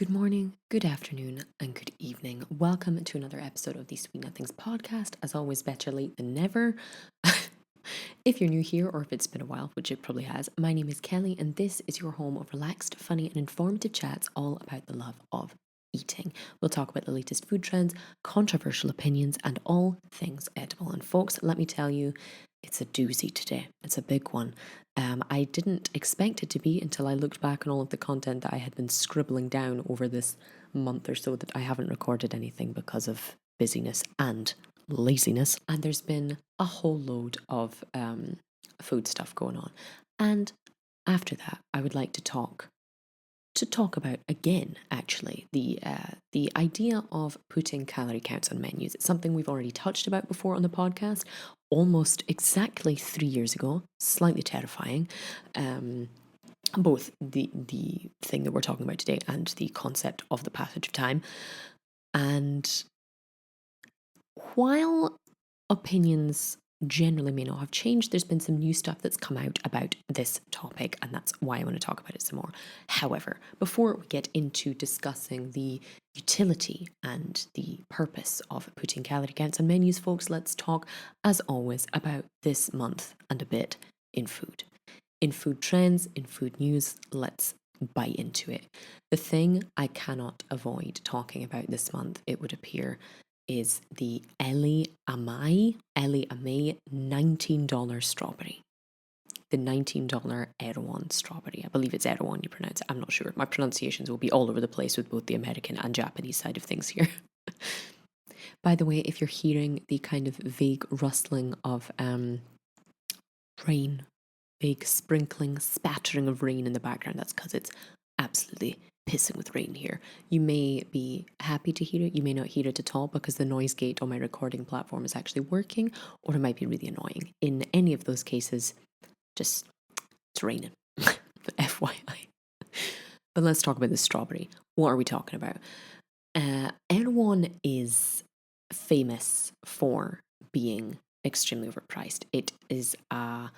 Good morning, good afternoon, and good evening. Welcome to another episode of the Sweet Nothings podcast. As always, better late than never. If you're new here or if it's been a while, which it probably has, my name is Kelly, and this is your home of relaxed, funny, and informative chats all about the love of eating. We'll talk about the latest food trends, controversial opinions, and all things edible. And folks, let me tell you, it's a doozy today. It's a big one. I didn't expect it to be until I looked back on all of the content that I had been scribbling down over this month or so that I haven't recorded anything because of busyness and laziness. And there's been a whole load of food stuff going on. And after that, I would like to talk about again, actually, the idea of putting calorie counts on menus. It's something we've already touched about before on the podcast, almost exactly 3 years ago. Slightly terrifying. Both the thing that we're talking about today and the concept of the passage of time. And while opinions generally may not have changed, there's been some new stuff that's come out about this topic, and that's why I want to talk about it some more. However, before we get into discussing the utility and the purpose of putting calorie counts on menus, folks, let's talk, as always, about this month and a bit in food. In food trends, in food news, let's bite into it. The thing I cannot avoid talking about this month, it would appear, is the Ellie Amai $19 strawberry. The $19 Erewhon strawberry. I believe it's Erewhon you pronounce it. I'm not sure. My pronunciations will be all over the place with both the American and Japanese side of things here. By the way, if you're hearing the kind of vague rustling of rain, vague sprinkling, spattering of rain in the background, that's because it's absolutely pissing with rain here. You may be happy to hear it, you may not hear it at all because the noise gate on my recording platform is actually working, or it might be really annoying. In any of those cases, just it's raining. FYI. But let's talk about the strawberry. What are we talking about? Erewhon is famous for being extremely overpriced. It is a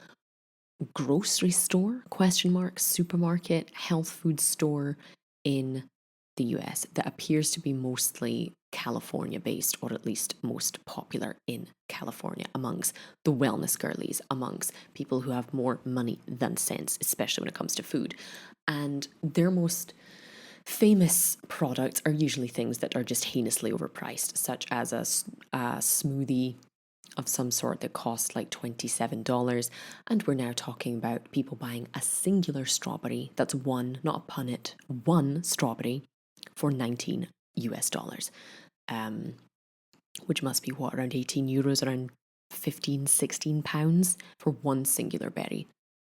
grocery store, supermarket, health food store in the US that appears to be mostly California based, or at least most popular in California amongst the wellness girlies, amongst people who have more money than sense, especially when it comes to food. And their most famous products are usually things that are just heinously overpriced, such as a smoothie of some sort that costs like $27. And we're now talking about people buying a singular strawberry, that's one, not a punnet, one strawberry for $19 US, which must be what, around 18 euros, around 15, 16 pounds for one singular berry.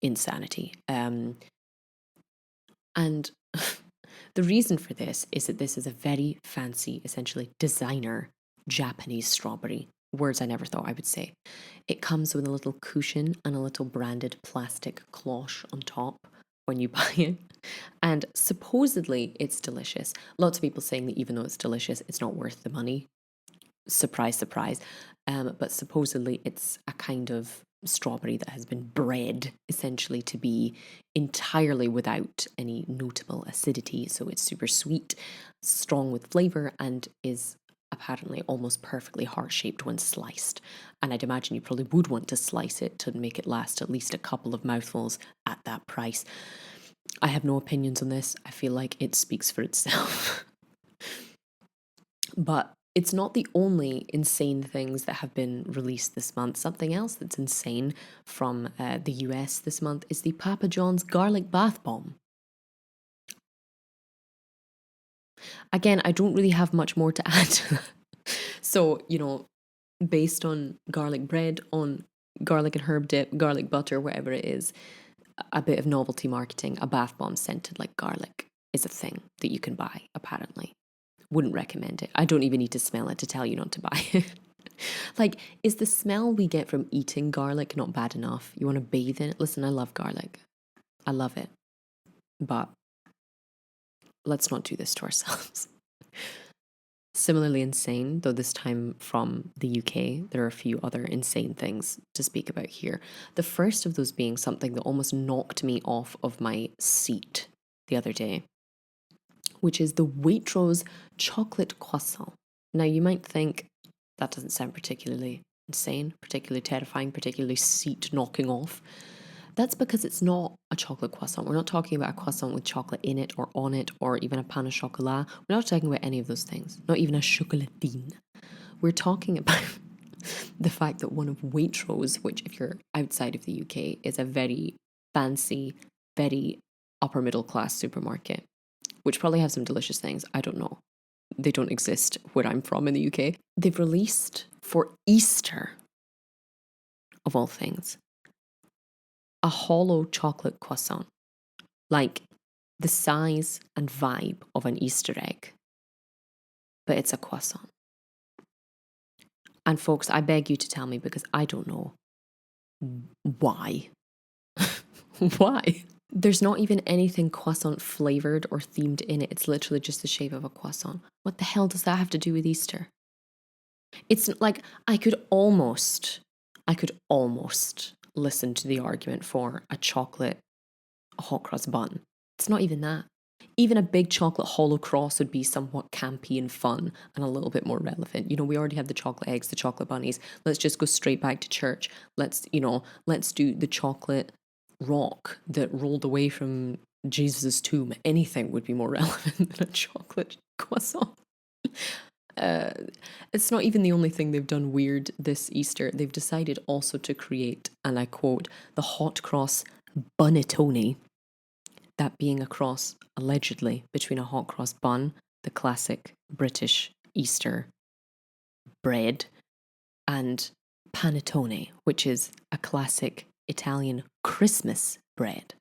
Insanity. And the reason for this is that this is a very fancy, essentially designer Japanese strawberry. Words I never thought I would say. It comes with a little cushion and a little branded plastic cloche on top when you buy it. And supposedly it's delicious. Lots of people saying that even though it's delicious, it's not worth the money. Surprise, surprise. But supposedly it's a kind of strawberry that has been bred essentially to be entirely without any notable acidity. So it's super sweet, strong with flavor, and is apparently almost perfectly heart-shaped when sliced. And I'd imagine you probably would want to slice it to make it last at least a couple of mouthfuls at that price. I have no opinions on this. I feel like it speaks for itself. But it's not the only insane things that have been released this month. Something else that's insane from the US this month is the Papa John's garlic bath bomb. Again, I don't really have much more to add to that. So, based on garlic bread, on garlic and herb dip, garlic butter, whatever it is, a bit of novelty marketing, a bath bomb scented like garlic is a thing that you can buy, apparently. Wouldn't recommend it. I don't even need to smell it to tell you not to buy it. Like, is the smell we get from eating garlic not bad enough? You want to bathe in it? Listen, I love garlic. I love it. But let's not do this to ourselves. Similarly insane, though this time from the UK, there are a few other insane things to speak about here. The first of those being something that almost knocked me off of my seat the other day, which is the Waitrose chocolate croissant. Now, you might think that doesn't sound particularly insane, particularly terrifying, particularly seat knocking off. That's because it's not a chocolate croissant. We're not talking about a croissant with chocolate in it or on it or even a pain au chocolat. We're not talking about any of those things, not even a chocolatine. We're talking about the fact that one of Waitrose, which if you're outside of the UK, is a very fancy, very upper middle class supermarket, which probably have some delicious things. I don't know. They don't exist where I'm from in the UK. They've released for Easter, of all things, a hollow chocolate croissant, like the size and vibe of an Easter egg, but it's a croissant. And folks, I beg you to tell me, because I don't know why. Why? There's not even anything croissant flavored or themed in it. It's literally just the shape of a croissant. What the hell does that have to do with Easter? It's like I could almost listen to the argument for a chocolate hot cross bun. It's not even that. Even a big chocolate hollow cross would be somewhat campy and fun and a little bit more relevant. You know, we already have the chocolate eggs, the chocolate bunnies. Let's just go straight back to church. Let's do the chocolate rock that rolled away from Jesus' tomb. Anything would be more relevant than a chocolate croissant. It's not even the only thing they've done weird this Easter. They've decided also to create, and I quote, the hot cross bunettone. That being a cross, allegedly, between a hot cross bun, the classic British Easter bread, and panettone, which is a classic Italian Christmas bread.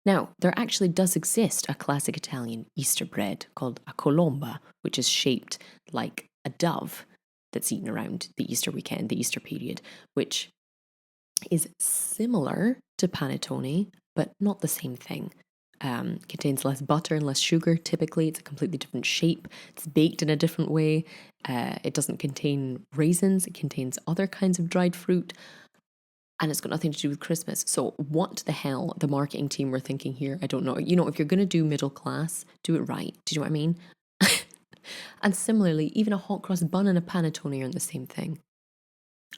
Now, there actually does exist a classic Italian Easter bread called a colomba, which is shaped like a dove that's eaten around the Easter weekend, the Easter period, which is similar to panettone, but not the same thing. Contains less butter and less sugar. Typically, it's a completely different shape. It's baked in a different way. It doesn't contain raisins. It contains other kinds of dried fruit. And it's got nothing to do with Christmas. So what the hell the marketing team were thinking here, I don't know. You know, if you're going to do middle class, do it right. Do you know what I mean? And similarly, even a hot cross bun and a panettone aren't the same thing.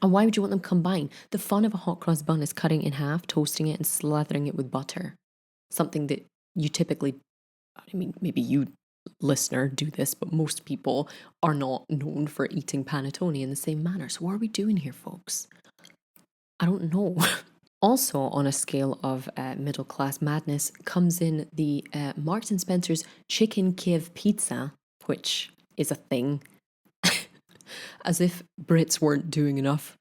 And why would you want them combined? The fun of a hot cross bun is cutting it in half, toasting it, and slathering it with butter. Something that you typically, I mean, maybe you, listener, do this, but most people are not known for eating panettone in the same manner. So what are we doing here, folks? I don't know. Also, on a scale of middle class madness, comes in the Marks and Spencer's Chicken Kiev Pizza, which is a thing. As if Brits weren't doing enough,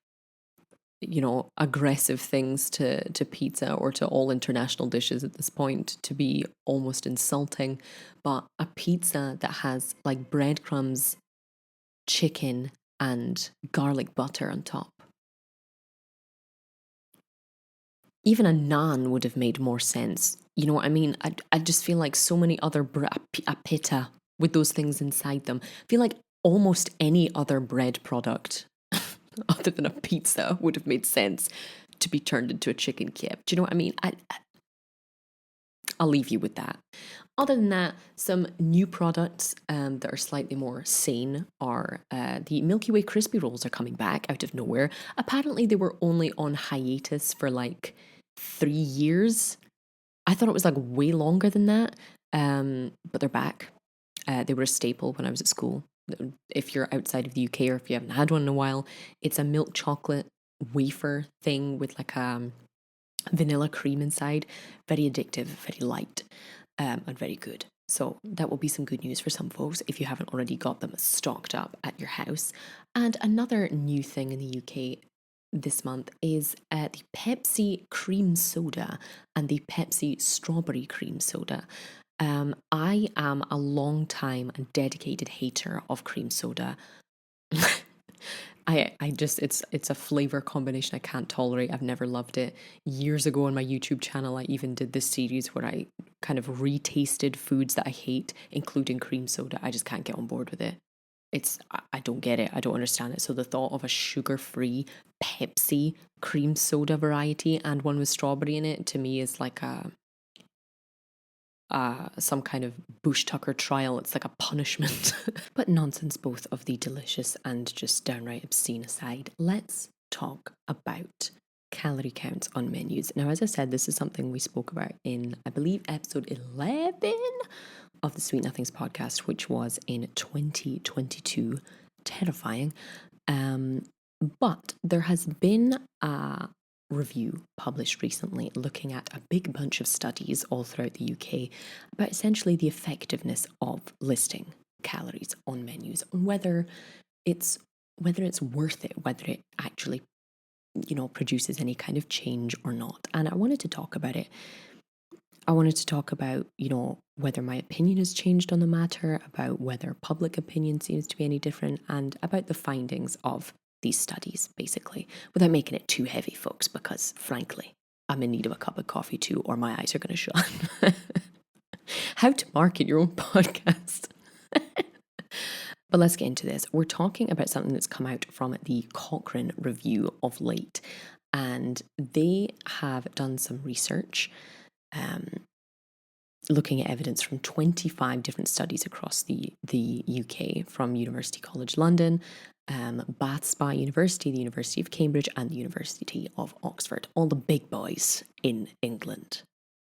you know, aggressive things to pizza or to all international dishes at this point to be almost insulting. But a pizza that has like breadcrumbs, chicken, and garlic butter on top. Even a naan would have made more sense. You know what I mean? I just feel like so many other a pita with those things inside them. I feel like almost any other bread product other than a pizza would have made sense to be turned into a chicken kip. Do you know what I mean? I'll leave you with that. Other than that, some new products that are slightly more sane are the Milky Way crispy rolls are coming back out of nowhere. Apparently, they were only on hiatus for like 3 years. I thought it was like way longer than that, but they're back. They were a staple when I was at school. If you're outside of the UK or if you haven't had one in a while, it's a milk chocolate wafer thing with like a vanilla cream inside. Very addictive, very light, and very good. So that will be some good news for some folks if you haven't already got them stocked up at your house. And another new thing in the UK this month is the Pepsi cream soda and the Pepsi strawberry cream soda. I am a long time and dedicated hater of cream soda. I just it's a flavor combination I can't tolerate. I've never loved it. Years ago on my YouTube channel, I even did this series where I kind of retasted foods that I hate, including cream soda. I just can't get on board with it. I don't get it. I don't understand it. So the thought of a sugar-free Pepsi cream soda variety and one with strawberry in it to me is like some kind of Bush Tucker trial. It's like a punishment. But nonsense, both of the delicious and just downright obscene aside, let's talk about calorie counts on menus. Now, as I said, this is something we spoke about in, I believe, episode 11 of the Sweet Nothings podcast, which was in 2022. Terrifying. But there has been a review published recently looking at a big bunch of studies all throughout the UK about essentially the effectiveness of listing calories on menus, and whether it's worth it, whether it actually produces any kind of change or not. And I wanted to talk about it. I wanted to talk about, whether my opinion has changed on the matter, about whether public opinion seems to be any different, and about the findings of these studies, basically, without making it too heavy, folks, because frankly, I'm in need of a cup of coffee too, or my eyes are going to shut. How to market your own podcast. But let's get into this. We're talking about something that's come out from the Cochrane review of late, and they have done some research looking at evidence from 25 different studies across the UK, from University College London, Bath Spa University, the University of Cambridge, and the University of Oxford, all the big boys in England,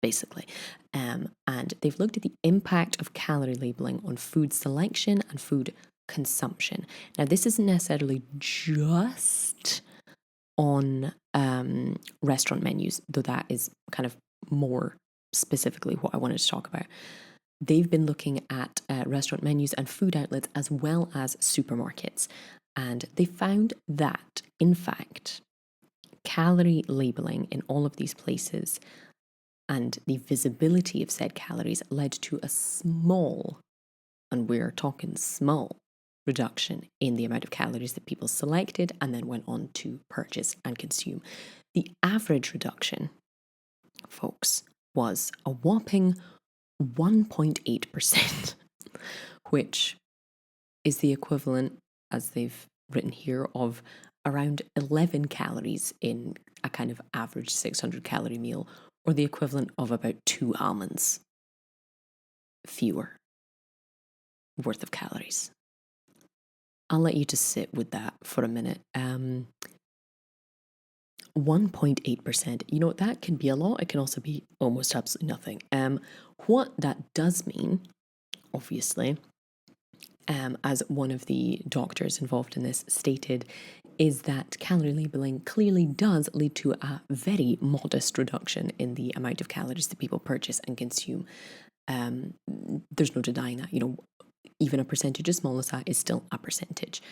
basically. And they've looked at the impact of calorie labeling on food selection and food consumption. Now, this isn't necessarily just on restaurant menus, though that is kind of more specifically what I wanted to talk about. They've been looking at restaurant menus and food outlets as well as supermarkets. And they found that, in fact, calorie labeling in all of these places and the visibility of said calories led to a small, and we're talking small, reduction in the amount of calories that people selected and then went on to purchase and consume. The average reduction, folks, was a whopping 1.8%, which is the equivalent, as they've written here, of around 11 calories in a kind of average 600 calorie meal, or the equivalent of about 2 almonds fewer worth of calories. I'll let you just sit with that for a minute. 1.8%, that can be a lot. It can also be almost absolutely nothing. What that does mean, obviously, as one of the doctors involved in this stated, is that calorie labeling clearly does lead to a very modest reduction in the amount of calories that people purchase and consume. There's no denying that, even a percentage as small as that is still a percentage.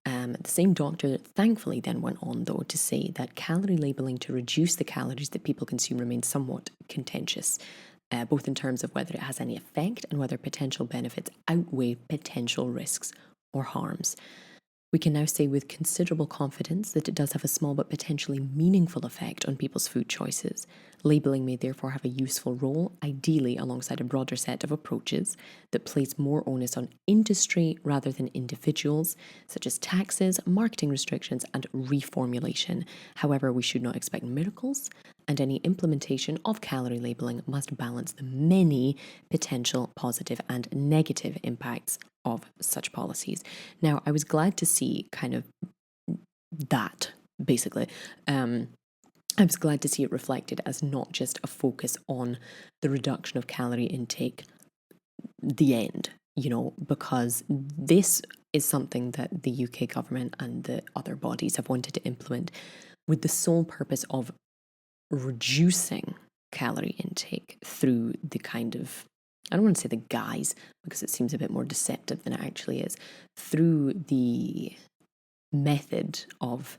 The same doctor thankfully then went on, though, to say that calorie labeling to reduce the calories that people consume remains somewhat contentious, both in terms of whether it has any effect and whether potential benefits outweigh potential risks or harms. We can now say with considerable confidence that it does have a small but potentially meaningful effect on people's food choices. Labeling may therefore have a useful role, ideally alongside a broader set of approaches that place more onus on industry rather than individuals, such as taxes, marketing restrictions, and reformulation. However, we should not expect miracles, and any implementation of calorie labeling must balance the many potential positive and negative impacts of such policies. Now, I was glad to see kind of that, basically. I was glad to see it reflected as not just a focus on the reduction of calorie intake, the end, because this is something that the UK government and the other bodies have wanted to implement with the sole purpose of reducing calorie intake through the kind of, I don't want to say the guise, because it seems a bit more deceptive than it actually is, through the method of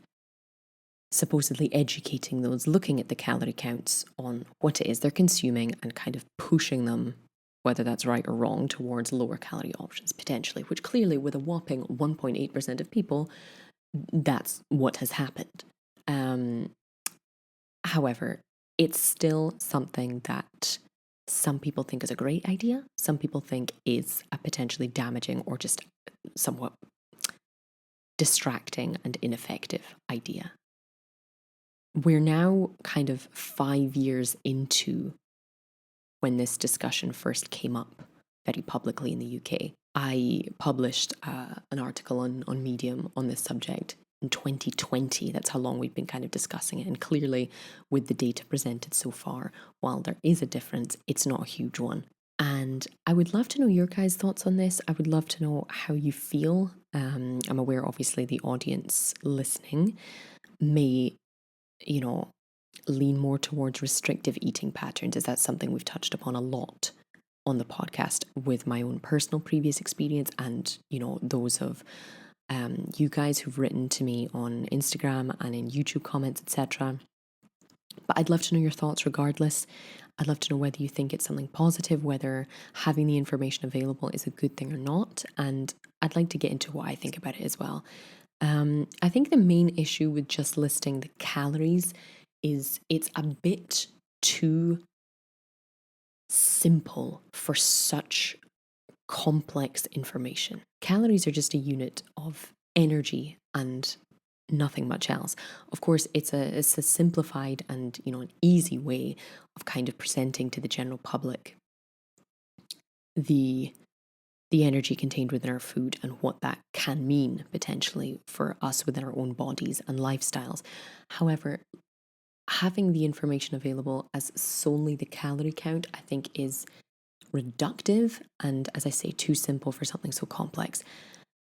supposedly educating those looking at the calorie counts on what it is they're consuming and kind of pushing them, whether that's right or wrong, towards lower calorie options, potentially, which clearly with a whopping 1.8% of people, that's what has happened. However, it's still something that some people think is a great idea. Some people think is a potentially damaging or just somewhat distracting and ineffective idea. We're now kind of 5 years into when this discussion first came up very publicly in the UK. I published an article on Medium on this subject in 2020. That's how long we've been kind of discussing it. And clearly, with the data presented so far, while there is a difference, it's not a huge one. And I would love to know your guys' thoughts on this. I would love to know how you feel. I'm aware, obviously, the audience listening may, lean more towards restrictive eating patterns. Is that something we've touched upon a lot on the podcast with my own personal previous experience and, those of you guys who've written to me on Instagram and in YouTube comments, etc. But I'd love to know your thoughts regardless. I'd love to know whether you think it's something positive, whether having the information available is a good thing or not. And I'd like to get into what I think about it as well. I think the main issue with just listing the calories is it's a bit too simple for such complex information. Calories are just a unit of energy and nothing much else. Of course, it's a simplified and an easy way of kind of presenting to the general public the energy contained within our food and what that can mean potentially for us within our own bodies and lifestyles. However, having the information available as solely the calorie count, I think, is reductive and, as I say, too simple for something so complex,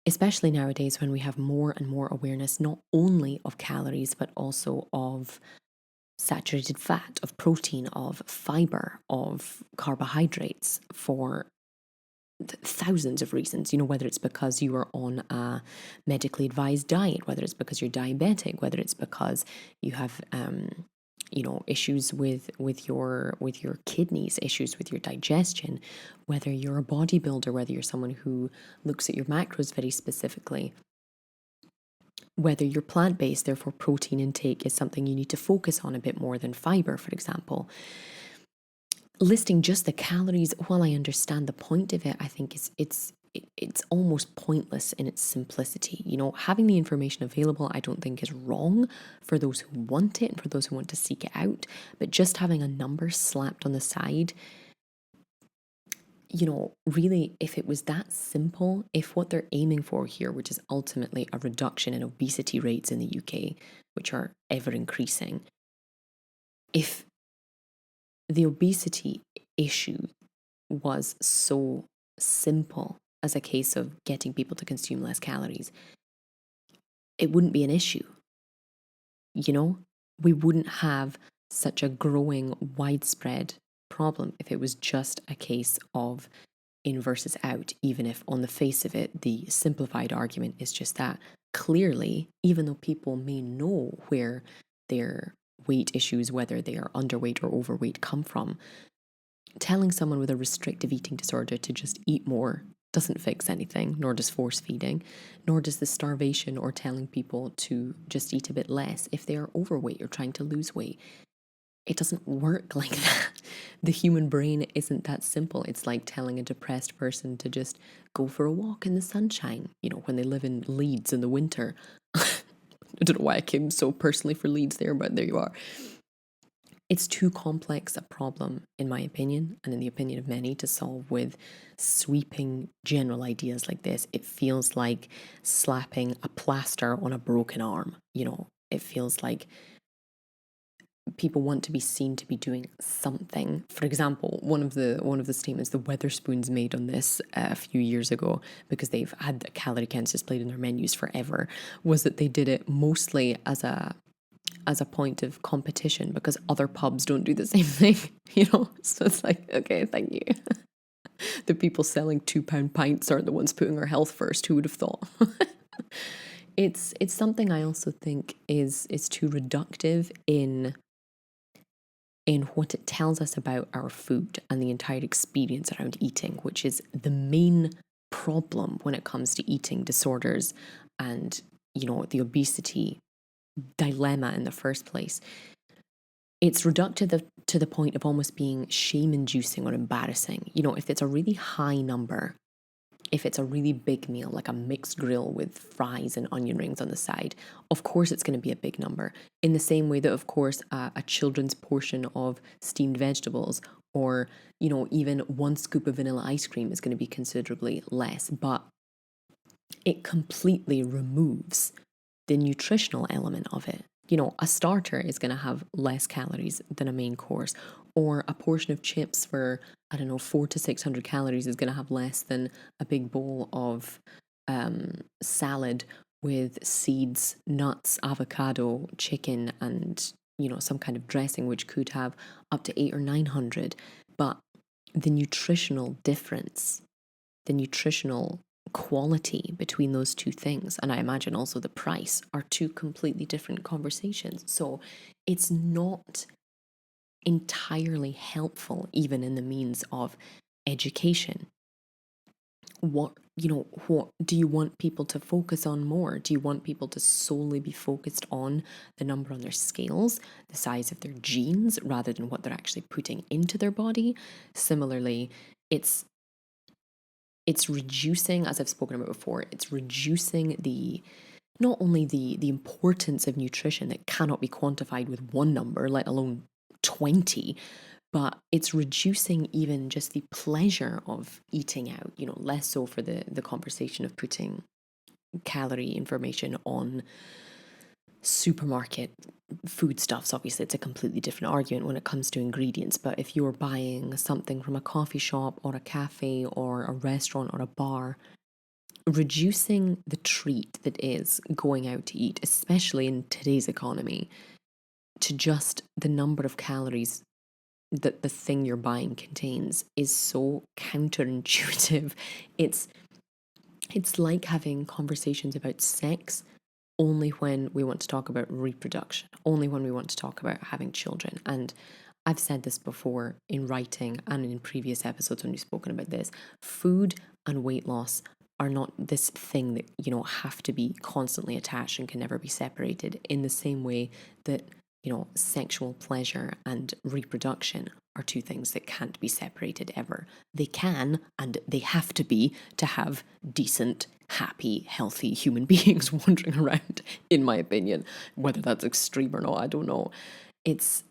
especially nowadays when we have more and more awareness not only of calories but also of saturated fat, of protein, of fiber, of carbohydrates for thousands of reasons, whether it's because you are on a medically advised diet, whether it's because you're diabetic, whether it's because you have issues with your kidneys, issues with your digestion, whether you're a bodybuilder, whether you're someone who looks at your macros very specifically, whether you're plant-based, therefore protein intake is something you need to focus on a bit more than fiber, for example. Listing just the calories, while I understand the point of it, I think it's almost pointless in its simplicity. Having the information available, I don't think is wrong for those who want it and for those who want to seek it out. But just having a number slapped on the side, really, if it was that simple, if what they're aiming for here, which is ultimately a reduction in obesity rates in the UK, which are ever increasing, if the obesity issue was so simple as a case of getting people to consume less calories, it wouldn't be an issue. We wouldn't have such a growing, widespread problem if it was just a case of in versus out, even if on the face of it, the simplified argument is just that. Clearly, even though people may know where their weight issues, whether they are underweight or overweight, come from, telling someone with a restrictive eating disorder to just eat more doesn't fix anything, nor does force feeding, nor does the starvation or telling people to just eat a bit less if they are overweight or trying to lose weight. It doesn't work like that. The human brain isn't that simple. It's like telling a depressed person to just go for a walk in the sunshine, when they live in Leeds in the winter. I don't know why I came so personally for Leeds there, but there you are. It's too complex a problem, in my opinion, and in the opinion of many, to solve with sweeping general ideas like this. It feels like slapping a plaster on a broken arm. It feels like people want to be seen to be doing something. For example, one of the statements the Weatherspoons made on this a few years ago, because they've had the calorie counts displayed in their menus forever, was that they did it mostly as a point of competition because other pubs don't do the same thing, So it's like, okay, thank you. The people selling £2 pints aren't the ones putting our health first. Who would have thought? It's something I also think is too reductive in what it tells us about our food and the entire experience around eating, which is the main problem when it comes to eating disorders and, the obesity dilemma in the first place. It's reductive to the point of almost being shame-inducing or embarrassing. If it's a really high number, if it's a really big meal, like a mixed grill with fries and onion rings on the side, of course it's going to be a big number. In the same way that, of course, a children's portion of steamed vegetables or, even one scoop of vanilla ice cream is going to be considerably less. But it completely removes the nutritional element of it. A starter is going to have less calories than a main course, or a portion of chips for, I don't know, 400 to 600 calories is going to have less than a big bowl of salad with seeds, nuts, avocado, chicken, and, some kind of dressing, which could have up to 800 or 900. But the nutritional difference, the nutritional quality between those two things, and I imagine also the price, are two completely different conversations. So it's not entirely helpful, even in the means of education. What do you want people to focus on more? Do you want people to solely be focused on the number on their scales, the size of their jeans, rather than what they're actually putting into their body? Similarly, it's reducing, as I've spoken about before, it's reducing not only the importance of nutrition that cannot be quantified with one number, let alone 20, but it's reducing even just the pleasure of eating out, less so for the conversation of putting calorie information on supermarket foodstuffs. Obviously, it's a completely different argument when it comes to ingredients. But if you're buying something from a coffee shop or a cafe or a restaurant or a bar, reducing the treat that is going out to eat, especially in today's economy, to just the number of calories that the thing you're buying contains is so counterintuitive. It's like having conversations about sex only when we want to talk about reproduction, only when we want to talk about having children. And I've said this before in writing and in previous episodes when we've spoken about this. Food and weight loss are not this thing that, have to be constantly attached and can never be separated, in the same way that, sexual pleasure and reproduction are two things that can't be separated ever. They can, and they have to be, to have decent, happy, healthy human beings wandering around, in my opinion. Whether that's extreme or not, I don't know. It's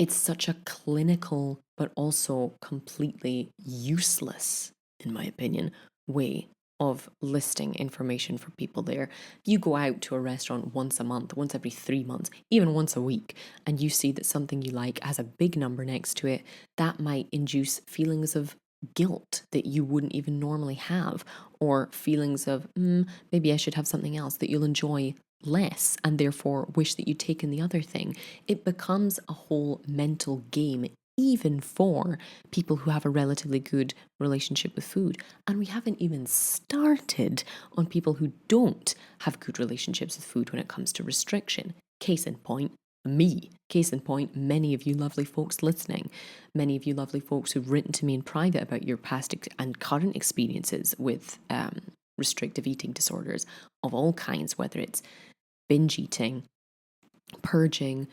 such a clinical, but also completely useless, in my opinion, way of listing information for people there. You go out to a restaurant once a month, once every 3 months, even once a week, and you see that something you like has a big number next to it. That might induce feelings of guilt that you wouldn't even normally have, or feelings of maybe I should have something else, that you'll enjoy less and therefore wish that you'd taken the other thing. It becomes a whole mental game, even for people who have a relatively good relationship with food. And we haven't even started on people who don't have good relationships with food when it comes to restriction. Case in point, me. Case in point, many of you lovely folks listening, many of you lovely folks who've written to me in private about your past and current experiences with restrictive eating disorders of all kinds, whether it's binge eating, purging,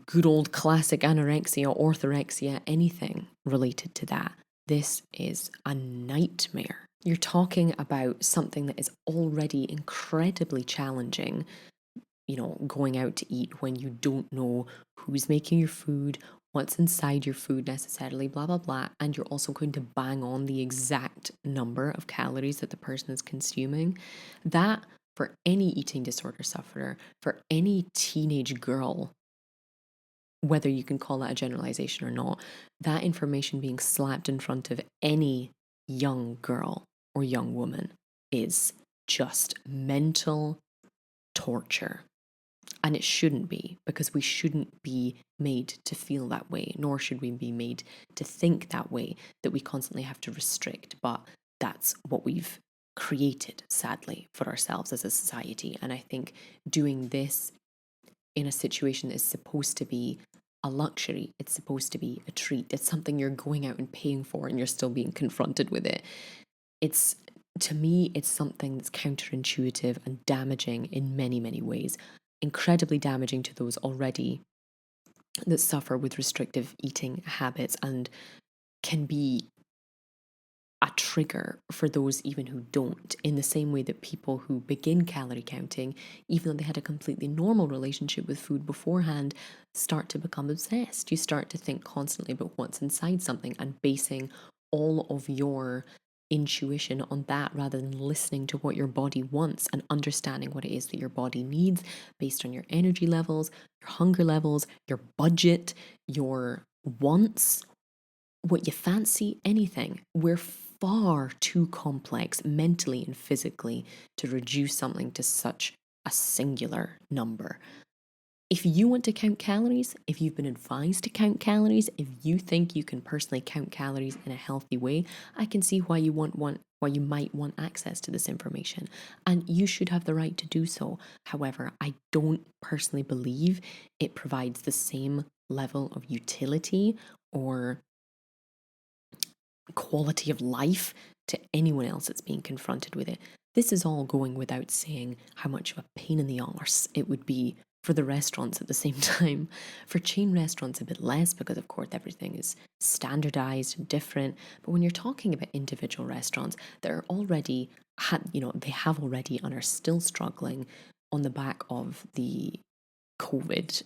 good old classic anorexia, orthorexia, anything related to that. This is a nightmare. You're talking about something that is already incredibly challenging, going out to eat when you don't know who's making your food, what's inside your food necessarily, blah, blah, blah. And you're also going to bang on the exact number of calories that the person is consuming. That, for any eating disorder sufferer, for any teenage girl, whether you can call that a generalization or not, that information being slapped in front of any young girl or young woman is just mental torture. And it shouldn't be, because we shouldn't be made to feel that way, nor should we be made to think that way, that we constantly have to restrict. But that's what we've created, sadly, for ourselves as a society. And I think doing this in a situation that is supposed to be a luxury, it's supposed to be a treat, it's something you're going out and paying for, and you're still being confronted with it. To me, it's something that's counterintuitive and damaging in many, many ways. Incredibly damaging to those already that suffer with restrictive eating habits, and can be a trigger for those even who don't, in the same way that people who begin calorie counting, even though they had a completely normal relationship with food beforehand, start to become obsessed. You start to think constantly about what's inside something and basing all of your intuition on that rather than listening to what your body wants and understanding what it is that your body needs based on your energy levels, your hunger levels, your budget, your wants, what you fancy, anything. We're far too complex mentally and physically to reduce something to such a singular number. If you want to count calories, if you've been advised to count calories, if you think you can personally count calories in a healthy way, I can see why you might want access to this information, and you should have the right to do so. However, I don't personally believe it provides the same level of utility or quality of life to anyone else that's being confronted with it. This is all going without saying how much of a pain in the arse it would be for the restaurants at the same time. For chain restaurants, a bit less because, of course, everything is standardized and different. But when you're talking about individual restaurants that are already they have already and are still struggling on the back of the COVID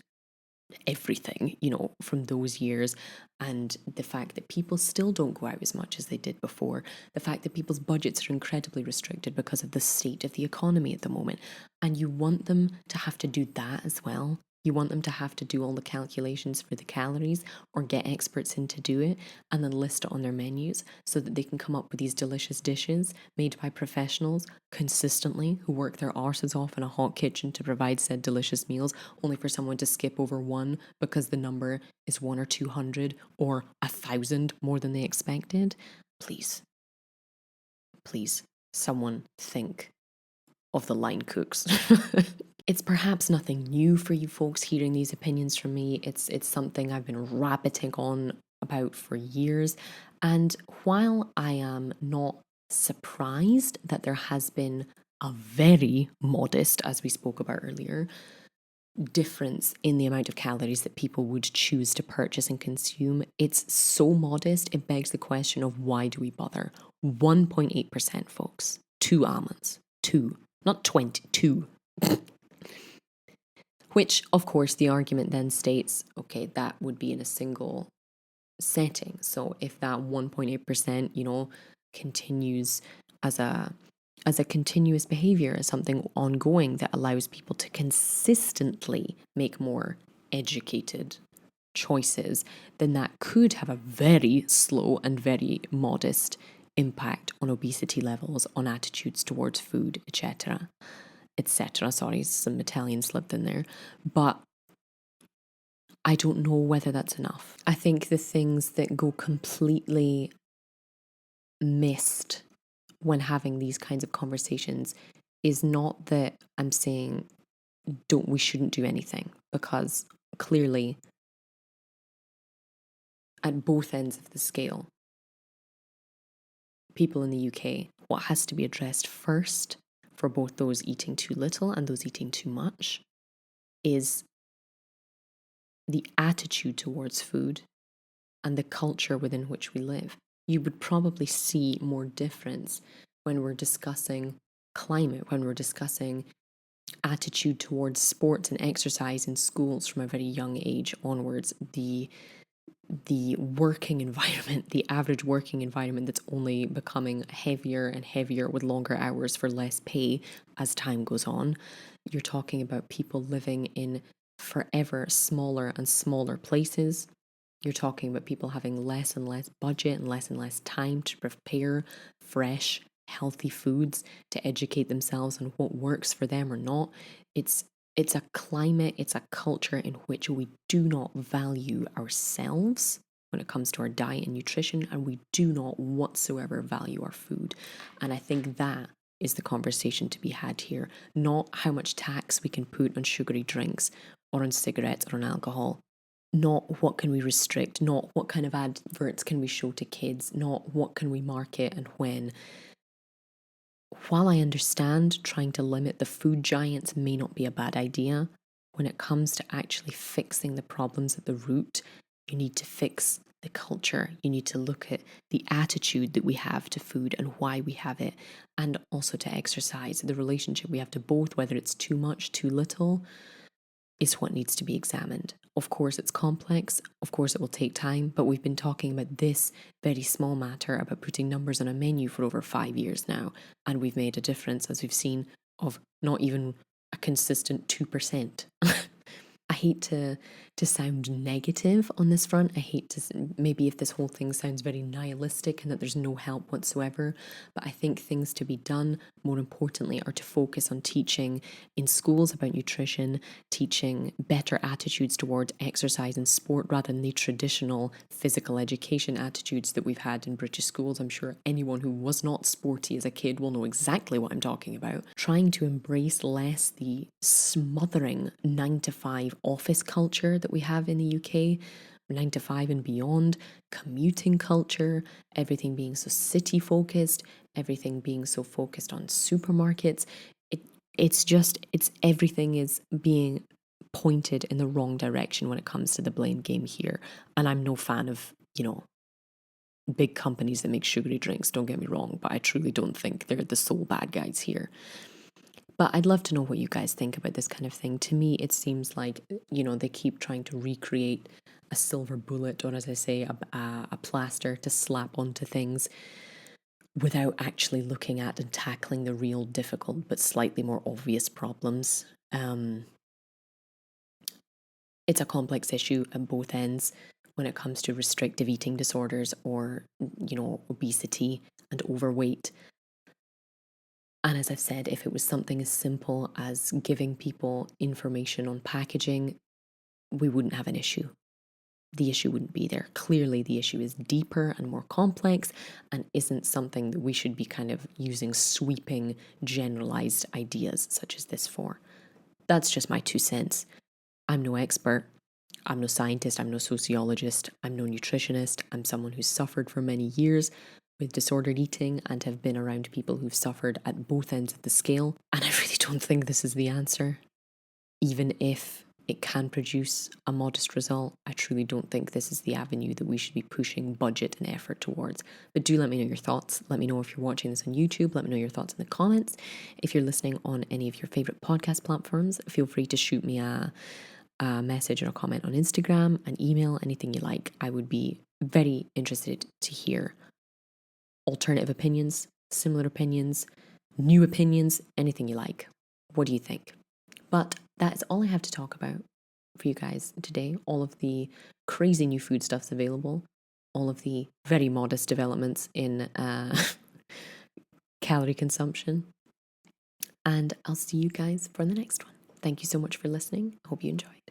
everything, from those years, and the fact that people still don't go out as much as they did before, the fact that people's budgets are incredibly restricted because of the state of the economy at the moment, and you want them to have to do that as well. You want them to have to do all the calculations for the calories or get experts in to do it and then list it on their menus so that they can come up with these delicious dishes made by professionals consistently who work their arses off in a hot kitchen to provide said delicious meals, only for someone to skip over one because the number is 1 or 200 or 1,000 more than they expected. Please, someone think of the line cooks. It's perhaps nothing new for you folks hearing these opinions from me. It's something I've been rabbiting on about for years. And while I am not surprised that there has been a very modest, as we spoke about earlier, difference in the amount of calories that people would choose to purchase and consume, it's so modest, it begs the question of why do we bother? 1.8%, folks. 2 almonds. 2. Not 20. 2. Which, of course, the argument then states, okay, that would be in a single setting. So if that 1.8%, continues as a continuous behavior, as something ongoing that allows people to consistently make more educated choices, then that could have a very slow and very modest impact on obesity levels, on attitudes towards food, etc. Sorry, some Italian slipped in there. But I don't know whether that's enough. I think the things that go completely missed when having these kinds of conversations is not that I'm saying we shouldn't do anything, because clearly at both ends of the scale, people in the UK, what has to be addressed first for both those eating too little and those eating too much is the attitude towards food and the culture within which we live. You would probably see more difference when we're discussing climate, when we're discussing attitude towards sports and exercise in schools from a very young age onwards, the working environment, the average working environment that's only becoming heavier and heavier with longer hours for less pay as time goes on. You're talking about people living in forever smaller and smaller places. You're talking about people having less and less budget and less time to prepare fresh, healthy foods, to educate themselves on what works for them or not. It's a climate, it's a culture in which we do not value ourselves when it comes to our diet and nutrition, and we do not whatsoever value our food. And I think that is the conversation to be had here, not how much tax we can put on sugary drinks or on cigarettes or on alcohol. Not what can we restrict, not what kind of adverts can we show to kids, not what can we market and when. While I understand trying to limit the food giants may not be a bad idea, when it comes to actually fixing the problems at the root, you need to fix the culture. You need to look at the attitude that we have to food and why we have it, and also to exercise. The relationship we have to both, whether it's too much, too little, is what needs to be examined. Of course, it's complex. Of course, it will take time, but we've been talking about this very small matter about putting numbers on a menu for over 5 years now, and we've made a difference, as we've seen, of not even a consistent 2%. I hate to sound negative on this front. I hate to, maybe if this whole thing sounds very nihilistic and that there's no help whatsoever, but I think things to be done, more importantly, are to focus on teaching in schools about nutrition, teaching better attitudes towards exercise and sport rather than the traditional physical education attitudes that we've had in British schools. I'm sure anyone who was not sporty as a kid will know exactly what I'm talking about. Trying to embrace less the smothering 9 to 5 office culture that we have in the UK, 9 to 5 and beyond, commuting culture, everything being so city focused, everything being so focused on supermarkets. It's everything is being pointed in the wrong direction when it comes to the blame game here. And I'm no fan of, big companies that make sugary drinks, don't get me wrong, but I truly don't think they're the sole bad guys here. But I'd love to know what you guys think about this kind of thing. To me, it seems like, they keep trying to recreate a silver bullet, or as I say, a plaster to slap onto things without actually looking at and tackling the real difficult but slightly more obvious problems. It's a complex issue at both ends when it comes to restrictive eating disorders or, obesity and overweight. And as I've said, if it was something as simple as giving people information on packaging, we wouldn't have an issue. The issue wouldn't be there. Clearly, the issue is deeper and more complex and isn't something that we should be kind of using sweeping, generalized ideas such as this for. That's just my 2 cents. I'm no expert. I'm no scientist. I'm no sociologist. I'm no nutritionist. I'm someone who's suffered for many years with disordered eating and have been around people who've suffered at both ends of the scale. And I really don't think this is the answer. Even if it can produce a modest result, I truly don't think this is the avenue that we should be pushing budget and effort towards. But do let me know your thoughts. Let me know if you're watching this on YouTube. Let me know your thoughts in the comments. If you're listening on any of your favorite podcast platforms, feel free to shoot me a message or a comment on Instagram, an email, anything you like. I would be very interested to hear alternative opinions, similar opinions, new opinions, anything you like. What do you think? But that is all I have to talk about for you guys today. All of the crazy new food stuff's available, all of the very modest developments in calorie consumption. And I'll see you guys for the next one. Thank you so much for listening. I hope you enjoyed.